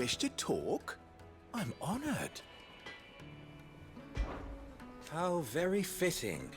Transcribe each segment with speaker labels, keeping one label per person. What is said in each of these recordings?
Speaker 1: wish to talk? I'm honored.
Speaker 2: How very fitting.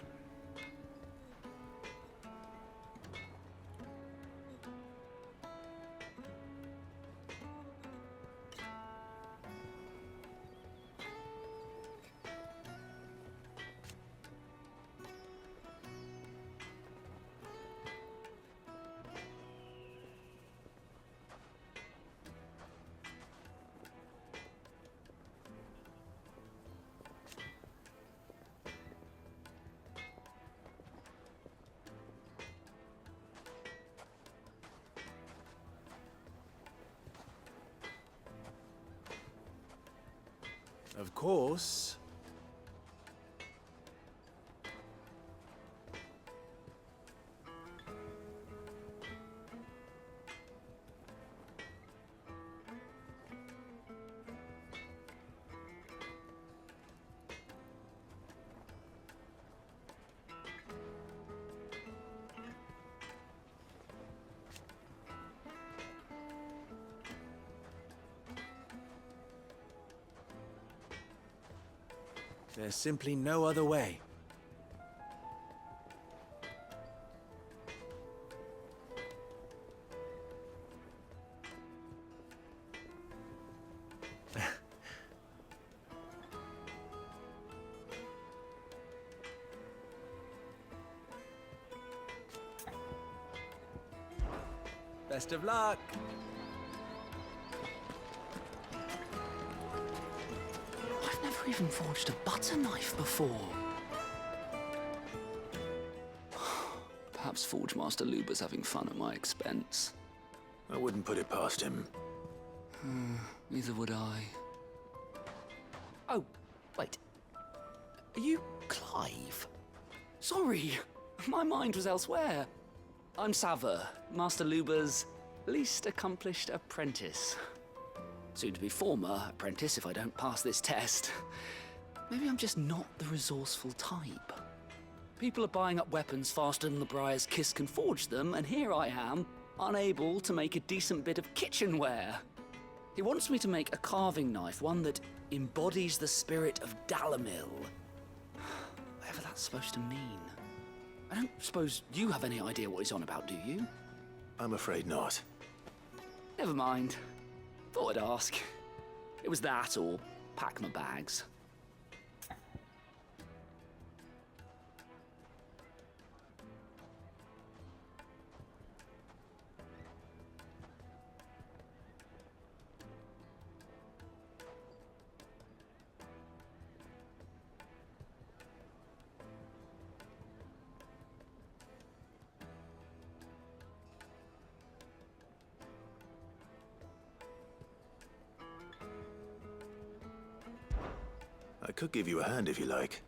Speaker 1: Of course. There's simply no other way. Best of luck!
Speaker 3: I've never even forged a butter knife before. Perhaps Forge Master Luber's having fun at my expense.
Speaker 4: I wouldn't put it past him.
Speaker 3: Neither would I.
Speaker 5: Oh, wait. Are you Clive?
Speaker 3: Sorry, my mind was elsewhere. I'm Sava, Master Luber's least accomplished apprentice. Soon to be former apprentice if I don't pass this test. Maybe I'm just not the resourceful type. People are buying up weapons faster than the Briar's Kiss can forge them, and here I am, unable to make a decent bit of kitchenware. He wants me to make a carving knife, one that embodies the spirit of Dalamil. Whatever that's supposed to mean. I don't suppose you have any idea what he's on about, do you?
Speaker 4: I'm afraid not.
Speaker 3: Never mind. Thought I'd ask. It was that or pack my bags.
Speaker 4: I could give you a hand if you like.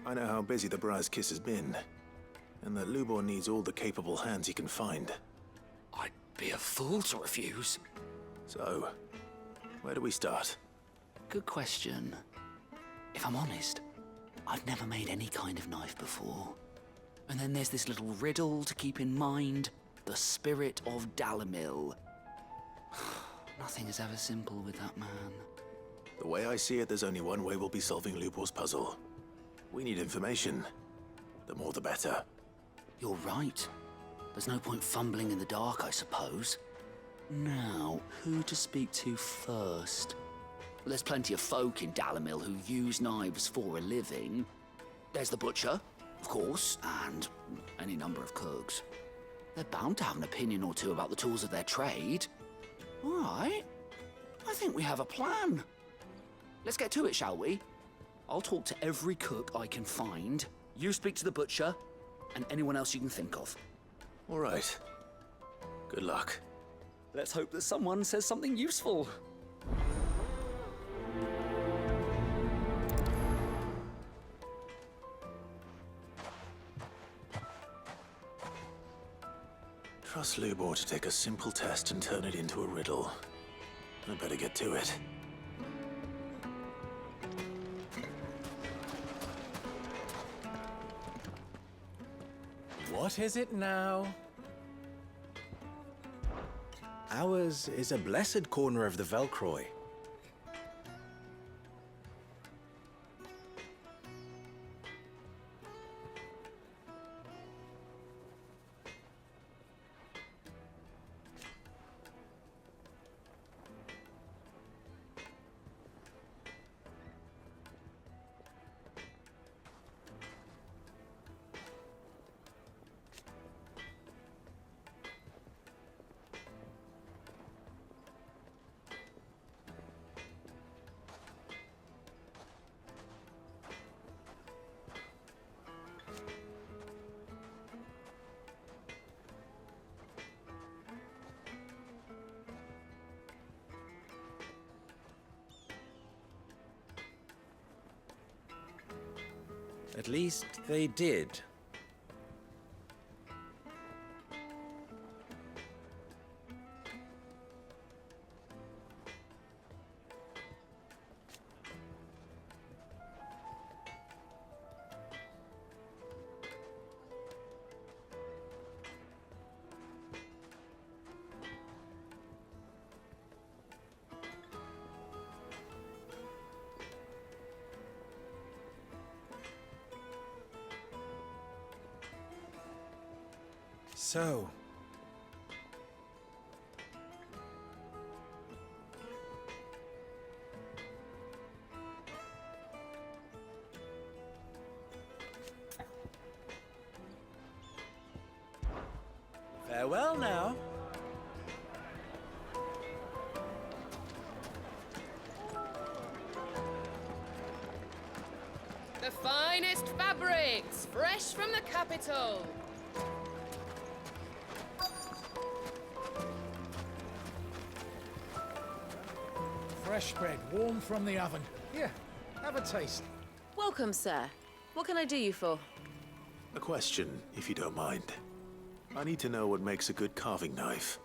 Speaker 4: I know how busy the Briar's Kiss has been, and that Lubor needs all the capable hands he can find.
Speaker 3: I'd be a fool to refuse.
Speaker 4: So, where do we start?
Speaker 3: Good question. If I'm honest, I've never made any kind of knife before. And then there's this little riddle to keep in mind. The spirit of Dalamil. Nothing is ever simple with that man.
Speaker 4: The way I see it, there's only one way we'll be solving Lubor's puzzle. We need information. The more the better.
Speaker 3: You're right. There's no point fumbling in the dark, I suppose. Now, who to speak to first? Well, there's plenty of folk in Dalamil who use knives for a living. There's the butcher, of course, and any number of cooks. They're bound to have an opinion or two about the tools of their trade. All right. I think we have a plan. Let's get to it, shall we? I'll talk to every cook I can find. You speak to the butcher, and anyone else you can think of.
Speaker 4: All right. Good luck.
Speaker 3: Let's hope that someone says something useful.
Speaker 4: Trust Lubor to take a simple test and turn it into a riddle. I better get to it.
Speaker 1: What is it now?
Speaker 2: Ours is a blessed corner of the Velcroy. At least they did. So,
Speaker 1: farewell now.
Speaker 6: The finest fabrics, fresh from the capital.
Speaker 7: Fresh bread, warm from the oven. Here, have a taste.
Speaker 6: Welcome, sir. What can I do you for?
Speaker 4: A question, if you don't mind. I need to know what makes a good carving knife.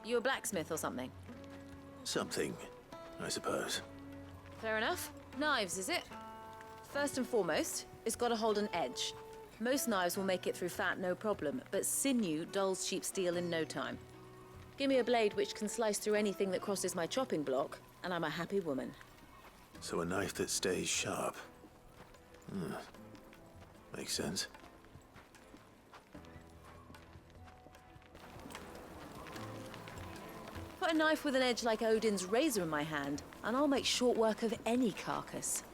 Speaker 6: You a blacksmith or something?
Speaker 4: Something, I suppose.
Speaker 6: Fair enough. Knives, is it? First and foremost, it's got to hold an edge. Most knives will make it through fat, no problem, but sinew dulls cheap steel in no time. Give me a blade which can slice through anything that crosses my chopping block, and I'm a happy woman.
Speaker 4: So a knife that stays sharp. Makes sense.
Speaker 6: Put a knife with an edge like Odin's razor in my hand, and I'll make short work of any carcass.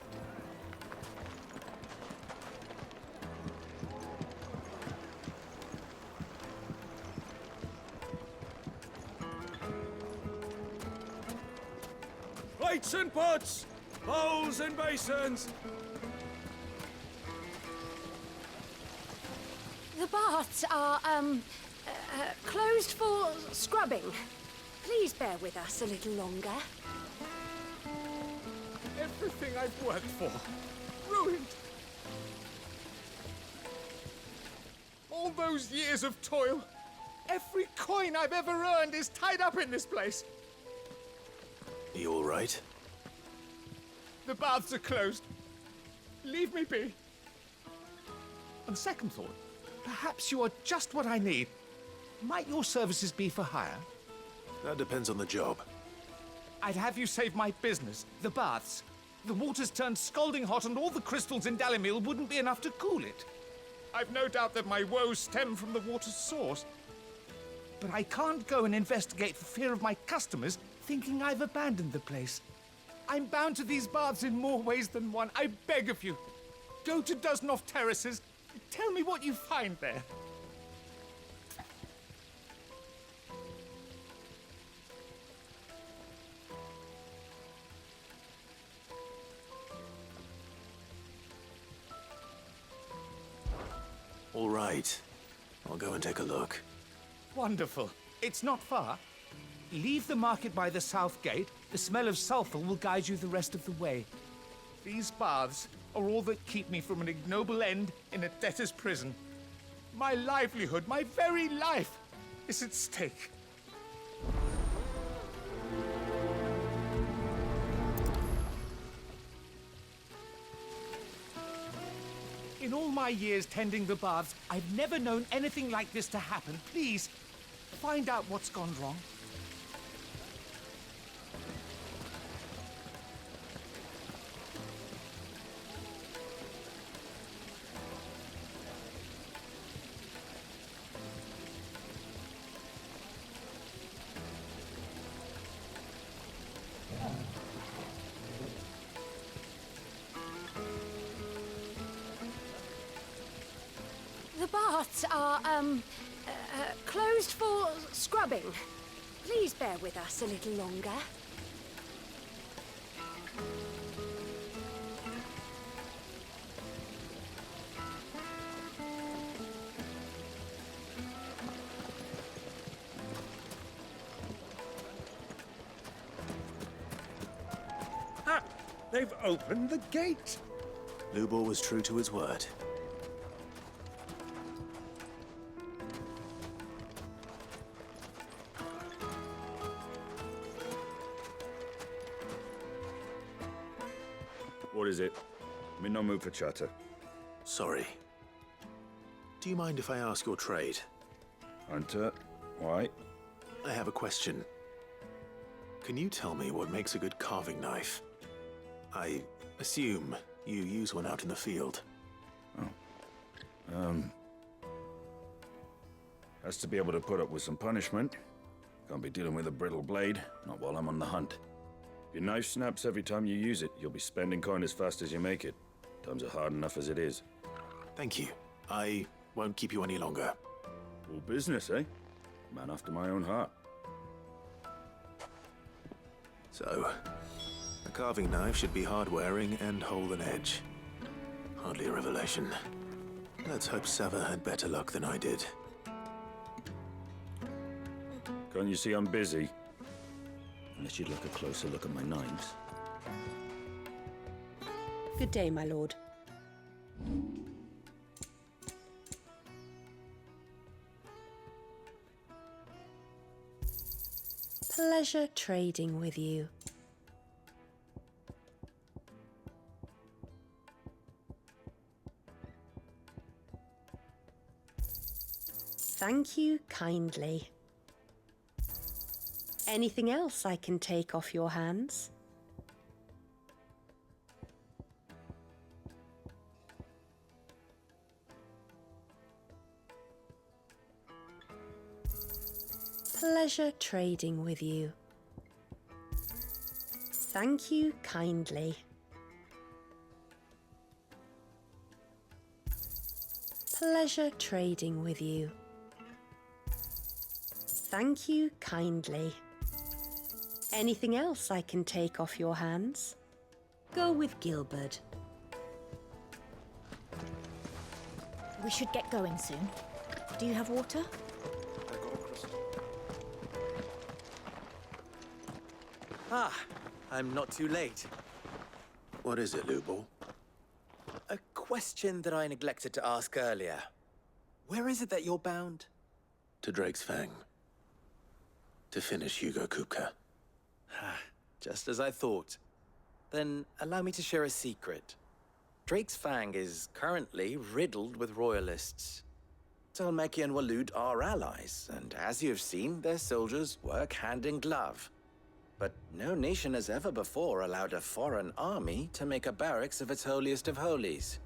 Speaker 1: Plates and pots! Bowls and basins!
Speaker 8: The baths are, closed for scrubbing. Please bear with us a little longer.
Speaker 7: Everything I've worked for, ruined. All those years of toil, every coin I've ever earned is tied up in this place.
Speaker 4: You all right?
Speaker 7: The baths are closed. Leave me be. On second thought, perhaps you are just what I need. Might your services be for hire?
Speaker 4: That depends on the job.
Speaker 7: I'd have you save my business, the baths. The water's turned scalding hot and all the crystals in Dalimil wouldn't be enough to cool it. I've no doubt that my woes stem from the water's source. But I can't go and investigate for fear of my customers thinking I've abandoned the place. I'm bound to these baths in more ways than one. I beg of you. Go to Dusnov Terraces. Tell me what you find there.
Speaker 4: All right. I'll go and take a look.
Speaker 7: Wonderful. It's not far. Leave the market by the south gate. The smell of sulfur will guide you the rest of the way. These baths are all that keep me from an ignoble end in a debtor's prison. My livelihood, my very life, is at stake. In all my years tending the baths, I've never known anything like this to happen. Please, find out what's gone wrong.
Speaker 8: baths are, closed for scrubbing. Please bear with us a little longer.
Speaker 1: Ah! They've opened the gate!
Speaker 4: Lubor was true to his word.
Speaker 1: What is it? I'm in no mood for chatter.
Speaker 4: Sorry. Do you mind if I ask your trade?
Speaker 1: Hunter, why?
Speaker 4: I have a question. Can you tell me what makes a good carving knife? I assume you use one out in the field.
Speaker 1: Has to be able to put up with some punishment. Can't be dealing with a brittle blade, not while I'm on the hunt. If your knife snaps every time you use it, you'll be spending coin as fast as you make it. Times are hard enough as it is.
Speaker 4: Thank you. I won't keep you any longer.
Speaker 1: All business, eh? Man after my own heart.
Speaker 4: So, a carving knife should be hard-wearing and hold an edge. Hardly a revelation. Let's hope Sava had better luck than I did.
Speaker 1: Can't you see I'm busy? Unless you'd like a closer look at my knives.
Speaker 9: Good day, my lord. Pleasure trading with you. Thank you kindly. Anything else I can take off your hands? Pleasure trading with you. Thank you kindly. Pleasure trading with you. Thank you kindly. Anything else I can take off your hands? Go with Gilbert.
Speaker 10: We should get going soon. Do you have water?
Speaker 2: Ah, I'm not too late.
Speaker 4: What is it, Lubor?
Speaker 2: A question that I neglected to ask earlier. Where is it that you're bound?
Speaker 4: To Drake's Fang. To finish Hugo Kupka.
Speaker 2: Just as I thought. Then allow me to share a secret. Drake's Fang is currently riddled with royalists. Talmeki and Walud are allies, and as you have seen, their soldiers work hand in glove. But no nation has ever before allowed a foreign army to make a barracks of its holiest of holies.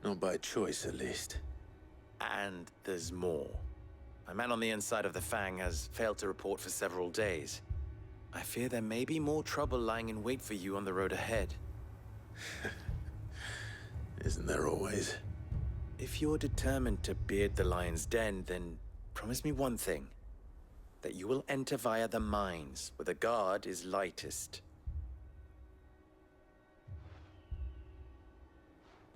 Speaker 4: Not by choice, at least.
Speaker 2: And there's more. A man on the inside of the Fang has failed to report for several days. I fear there may be more trouble lying in wait for you on the road ahead.
Speaker 4: Isn't there always?
Speaker 2: If you're determined to beard the lion's den, then promise me one thing. That you will enter via the mines, where the guard is lightest.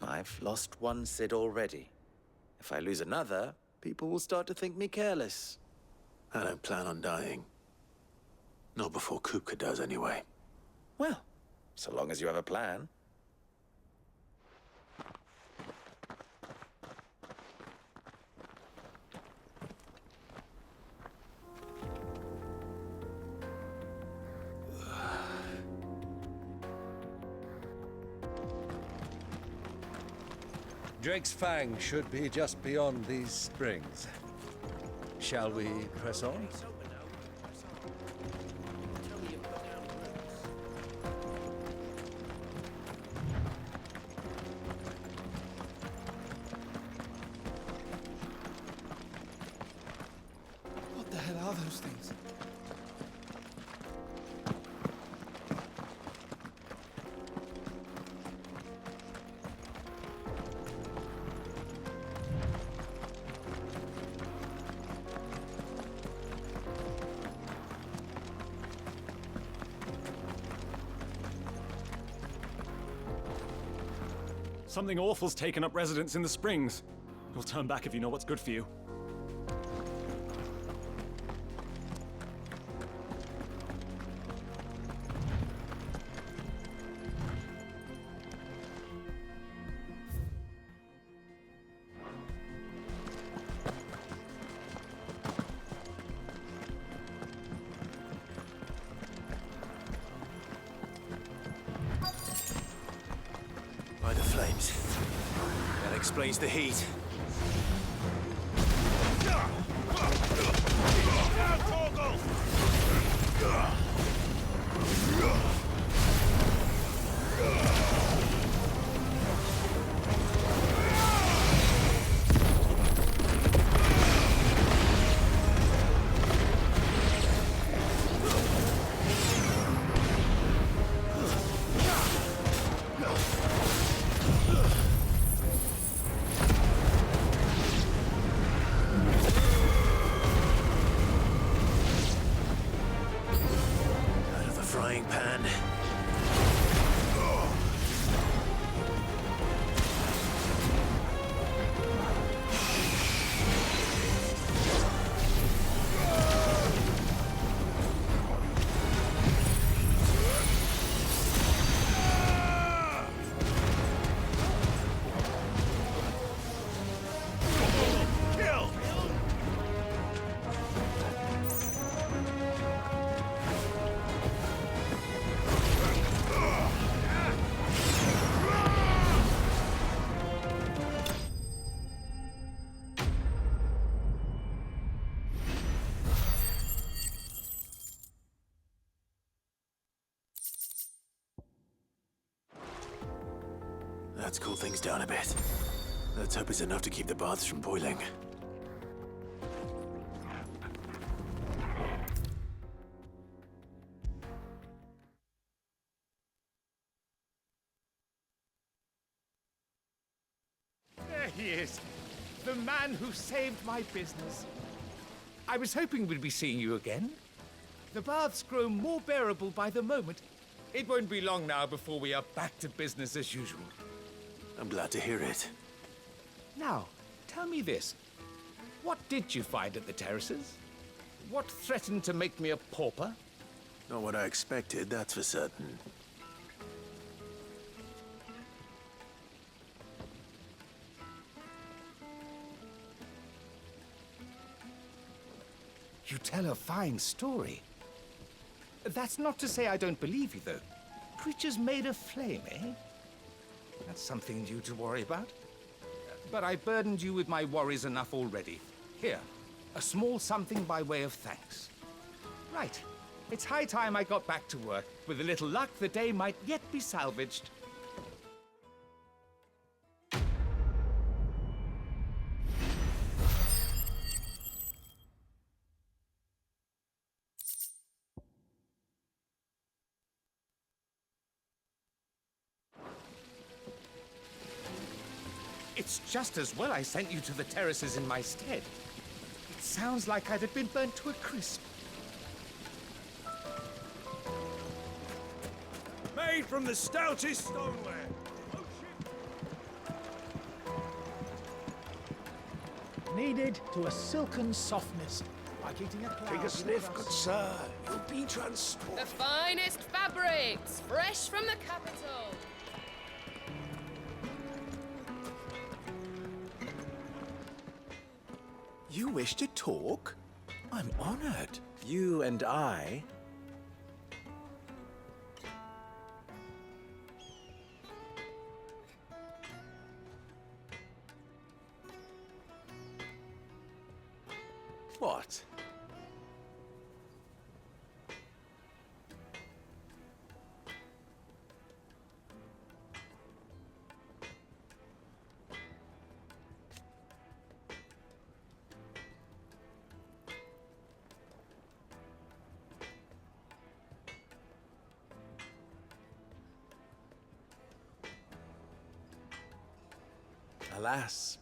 Speaker 2: I've lost one Cid already. If I lose another, people will start to think me careless.
Speaker 4: I don't plan on dying. Not before Kupka does, anyway.
Speaker 2: Well, so long as you have a plan.
Speaker 11: Drake's Fang should be just beyond these springs. Shall we press on?
Speaker 7: What the hell are those things?
Speaker 12: Something awful's taken up residence in the springs. You'll turn back if you know what's good for you.
Speaker 4: By the flames. That explains the heat. Frying pan. Let's cool things down a bit. Let's hope it's enough to keep the baths from boiling.
Speaker 7: There he is. The man who saved my business. I was hoping we'd be seeing you again. The baths grow more bearable by the moment. It won't be long now before we are back to business as usual.
Speaker 4: I'm glad to hear it.
Speaker 7: Now, tell me this. What did you find at the terraces? What threatened to make me a pauper?
Speaker 4: Not what I expected, that's for certain.
Speaker 7: You tell a fine story. That's not to say I don't believe you, though. Creatures made of flame, eh? That's something new to worry about. But I burdened you with my worries enough already. Here, a small something by way of thanks. Right. It's high time I got back to work. With a little luck, the day might yet be salvaged. It's just as well I sent you to the terraces in my stead. It sounds like I'd have been burnt to a crisp.
Speaker 1: Made from the stoutest stoneware.
Speaker 13: Kneaded to a silken softness, like eating a cloud.
Speaker 14: Take a sniff, good sir. You'll be transported.
Speaker 15: The finest fabrics, fresh from the capital.
Speaker 2: You wish to talk? I'm honored. You and I... What? Alas.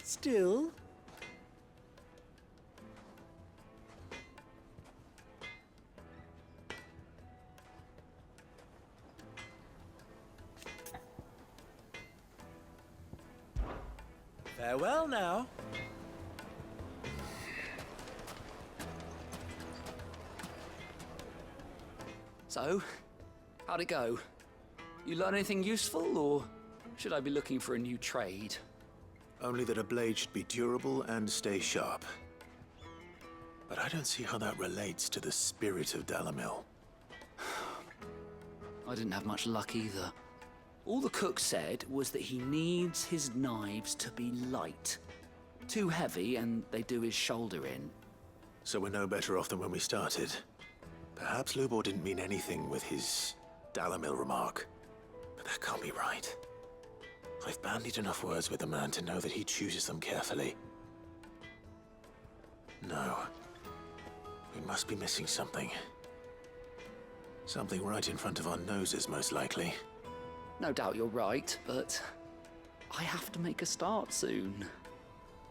Speaker 9: Still?
Speaker 2: Farewell now.
Speaker 3: So, how'd it go? You learn anything useful, or should I be looking for a new trade?
Speaker 4: Only that a blade should be durable and stay sharp. But I don't see how that relates to the spirit of Dalamil.
Speaker 3: I didn't have much luck either. All the cook said was that he needs his knives to be light. Too heavy and they do his shoulder in.
Speaker 4: So we're no better off than when we started. Perhaps Lubor didn't mean anything with his Dalamil remark. But that can't be right. I've bandied enough words with the man to know that he chooses them carefully. No. We must be missing something. Something right in front of our noses, most likely.
Speaker 3: No doubt you're right, but I have to make a start soon.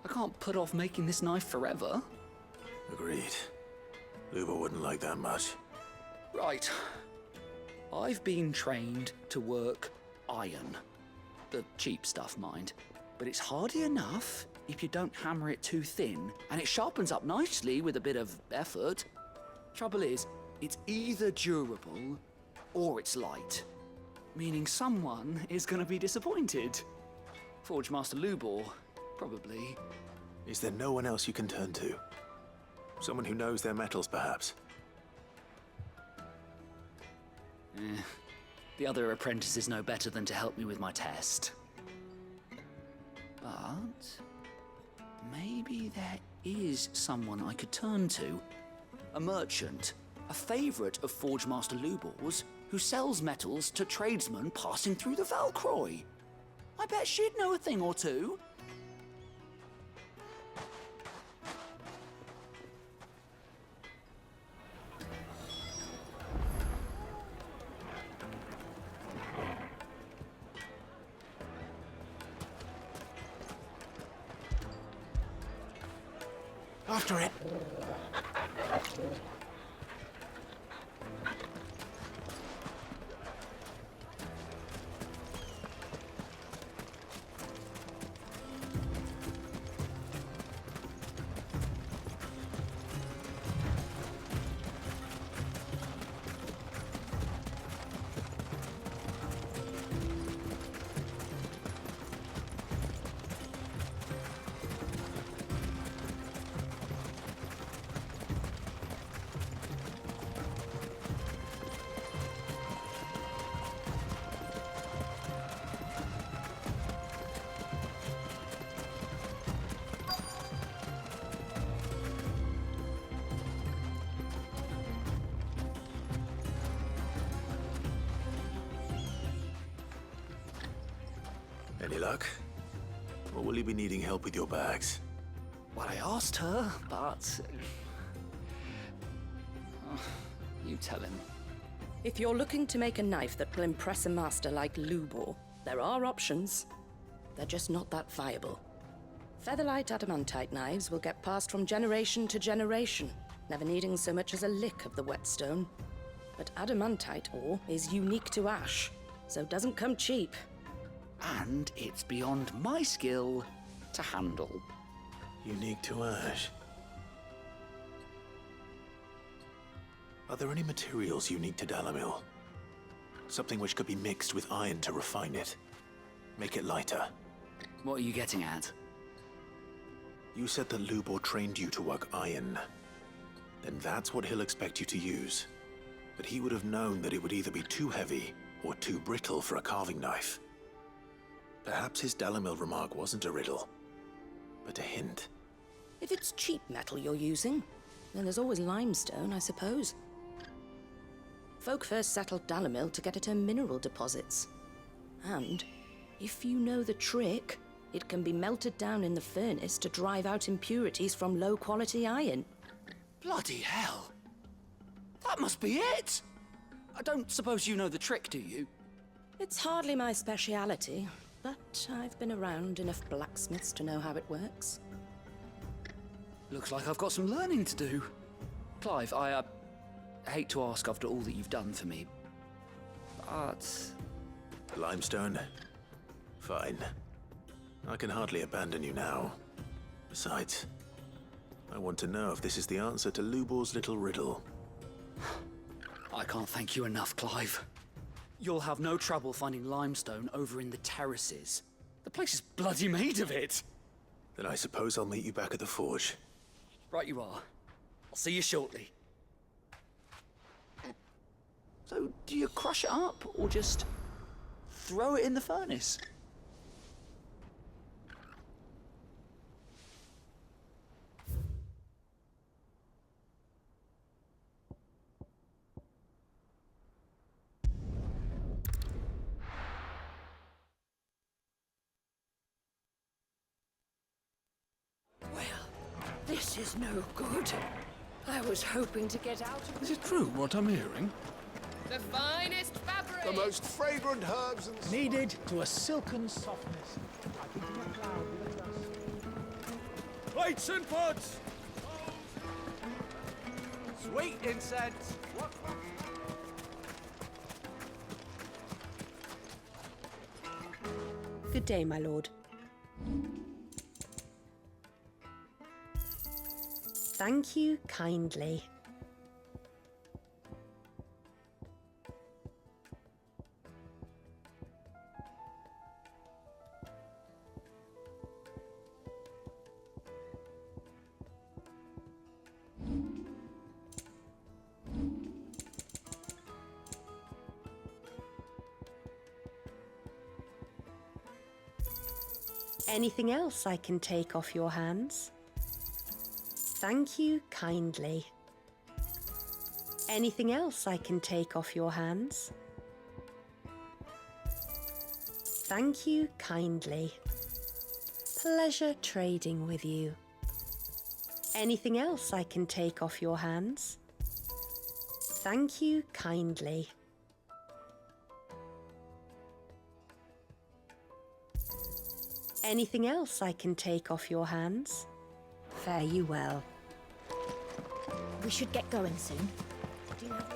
Speaker 3: I can't put off making this knife forever.
Speaker 4: Agreed. Lubor wouldn't like that much.
Speaker 3: Right. I've been trained to work iron. The cheap stuff, mind. But it's hardy enough if you don't hammer it too thin, and it sharpens up nicely with a bit of effort. Trouble is, it's either durable or it's light. Meaning someone is going to be disappointed. Forge Master Lubor, probably.
Speaker 4: Is there no one else you can turn to? Someone who knows their metals, perhaps?
Speaker 3: The other apprentices know better than to help me with my test. But maybe there is someone I could turn to. A merchant, a favorite of Forge Master Lubor's, who sells metals to tradesmen passing through the Valcroy. I bet she'd know a thing or two.
Speaker 14: After it.
Speaker 4: Any luck? Or will you be needing help with your bags?
Speaker 3: Well, I asked her, but... you tell him.
Speaker 16: If you're looking to make a knife that will impress a master like Lubor, there are options. They're just not that viable. Featherlight adamantite knives will get passed from generation to generation, never needing so much as a lick of the whetstone. But adamantite ore is unique to ash, so it doesn't come cheap.
Speaker 3: And it's beyond my skill to handle.
Speaker 4: Unique to ash. Are there any materials unique to Dalamil? Something which could be mixed with iron to refine it. Make it lighter.
Speaker 3: What are you getting at?
Speaker 4: You said that Lubor trained you to work iron. Then that's what he'll expect you to use. But he would have known that it would either be too heavy or too brittle for a carving knife. Perhaps his Dalamil remark wasn't a riddle, but a hint.
Speaker 16: If it's cheap metal you're using, then there's always limestone, I suppose. Folk first settled Dalamil to get at her mineral deposits. And, if you know the trick, it can be melted down in the furnace to drive out impurities from low-quality iron.
Speaker 3: Bloody hell! That must be it! I don't suppose you know the trick, do you?
Speaker 16: It's hardly my speciality, but I've been around enough blacksmiths to know how it works.
Speaker 3: Looks like I've got some learning to do. Clive, I hate to ask after all that you've done for me, but...
Speaker 4: The limestone? Fine. I can hardly abandon you now. Besides, I want to know if this is the answer to Lubor's little riddle.
Speaker 3: I can't thank you enough, Clive. You'll have no trouble finding limestone over in the terraces. The place is bloody made of it.
Speaker 4: Then I suppose I'll meet you back at the forge.
Speaker 3: Right you are. I'll see you shortly. So, do you crush it up, or just throw it in the furnace?
Speaker 8: This is no good. I was hoping to get out of...
Speaker 14: Is it true what I'm hearing?
Speaker 15: The finest fabric.
Speaker 14: The most fragrant herbs and...
Speaker 13: Kneaded to a silken softness, like eating a cloud with a dust.
Speaker 12: Plates and pots!
Speaker 5: Sweet incense!
Speaker 9: Good day, my lord. Thank you kindly. Anything else I can take off your hands? Thank you kindly. Anything else I can take off your hands? Thank you kindly. Pleasure trading with you. Anything else I can take off your hands? Thank you kindly. Anything else I can take off your hands? Fare you well.
Speaker 10: We should get going soon. Do you have...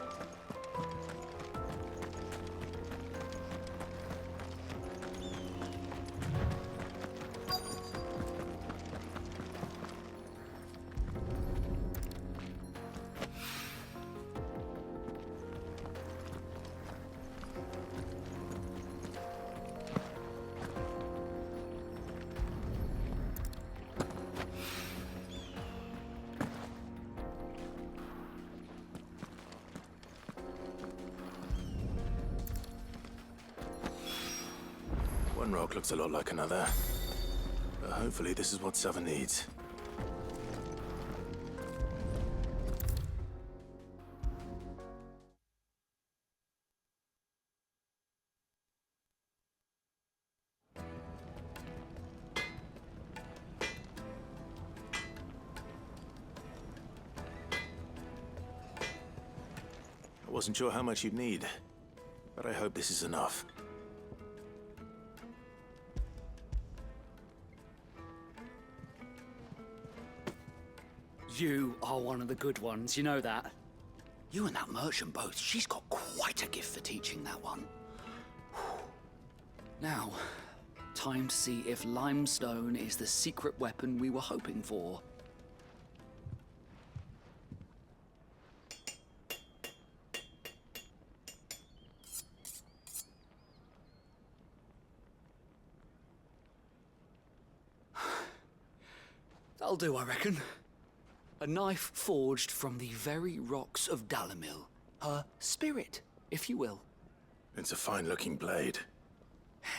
Speaker 4: One rock looks a lot like another. But hopefully this is what Sava needs. I wasn't sure how much you'd need, but I hope this is enough.
Speaker 3: You are one of the good ones, you know that. You and that merchant both, she's got quite a gift for teaching that one. Now, time to see if limestone is the secret weapon we were hoping for. That'll do, I reckon. A knife forged from the very rocks of Dalimil. Her spirit, if you will.
Speaker 4: It's a fine-looking blade.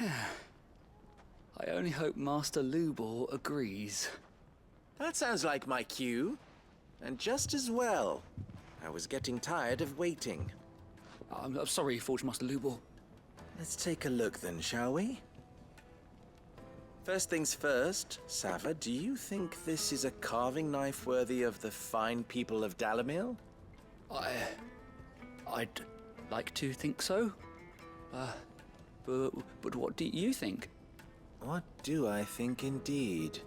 Speaker 3: I only hope Master Lubor agrees.
Speaker 2: That sounds like my cue. And just as well. I was getting tired of waiting.
Speaker 3: I'm sorry, Forge Master Lubor.
Speaker 2: Let's take a look then, shall we? First things first, Sava, do you think this is a carving knife worthy of the fine people of Dalimil?
Speaker 3: I'd like to think so. But what do you think?
Speaker 2: what do I think indeed?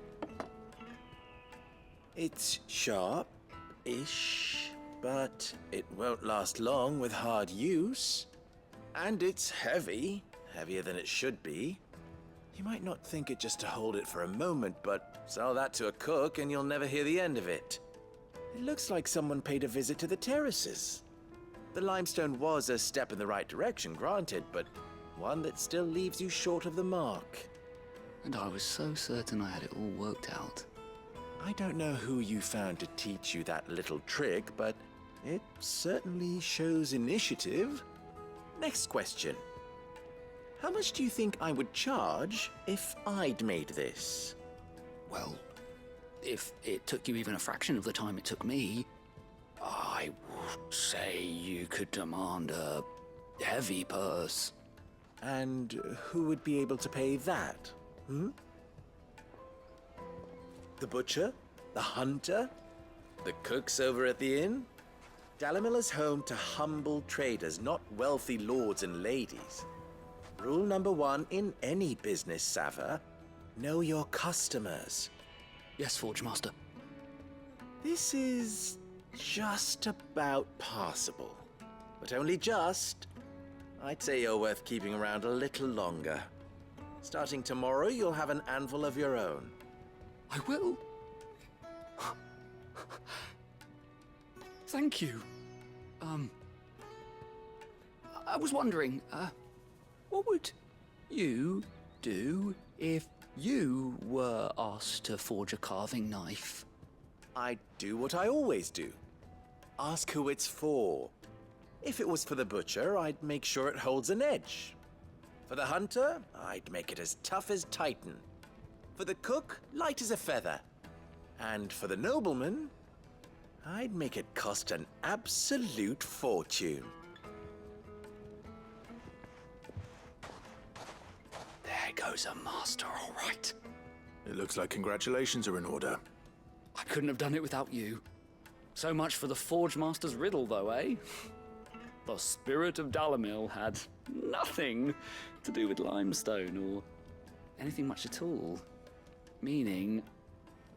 Speaker 2: It's sharp-ish, but it won't last long with hard use. And it's heavy, heavier than it should be. You might not think it just to hold it for a moment, but sell that to a cook and you'll never hear the end of it. It looks like someone paid a visit to the terraces. The limestone was a step in the right direction, granted, but one that still leaves you short of the mark.
Speaker 3: And I was so certain I had it all worked out.
Speaker 2: I don't know who you found to teach you that little trick, but it certainly shows initiative. Next question. How much do you think I would charge if I'd made this?
Speaker 3: Well, if it took you even a fraction of the time it took me, I would say you could demand a heavy purse.
Speaker 2: And who would be able to pay that? The butcher? The hunter? The cooks over at the inn? Dalimil is home to humble traders, not wealthy lords and ladies. Rule number 1 in any business, Sava: know your customers.
Speaker 3: Yes, Forge Master.
Speaker 2: This is just about passable. But only just. I'd say you're worth keeping around a little longer. Starting tomorrow, you'll have an anvil of your own.
Speaker 3: I will. Thank you. I was wondering, what would you do if you were asked to forge a carving knife?
Speaker 2: I'd do what I always do. Ask who it's for. If it was for the butcher, I'd make sure it holds an edge. For the hunter, I'd make it as tough as Titan. For the cook, light as a feather. And for the nobleman, I'd make it cost an absolute fortune.
Speaker 3: There goes a master, all right.
Speaker 4: It looks like congratulations are in order.
Speaker 3: I couldn't have done it without you. So much for the Forge Master's riddle, though, eh? The spirit of Dalimil had nothing to do with limestone or anything much at all. Meaning,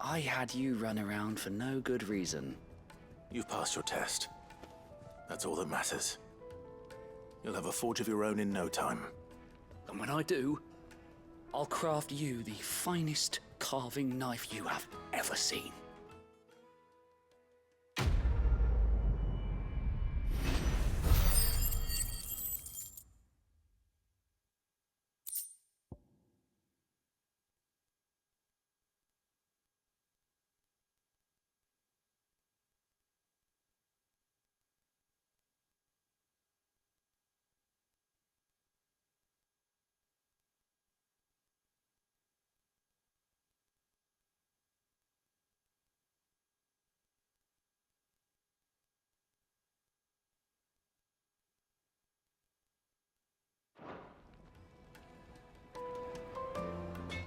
Speaker 3: I had you run around for no good reason.
Speaker 4: You've passed your test. That's all that matters. You'll have a forge of your own in no time.
Speaker 3: And when I do, I'll craft you the finest carving knife you have ever seen.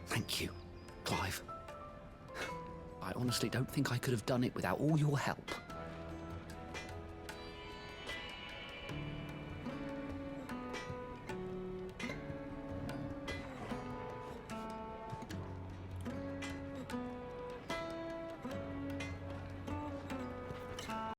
Speaker 3: Thank you, Clive. I honestly don't think I could have done it without all your help.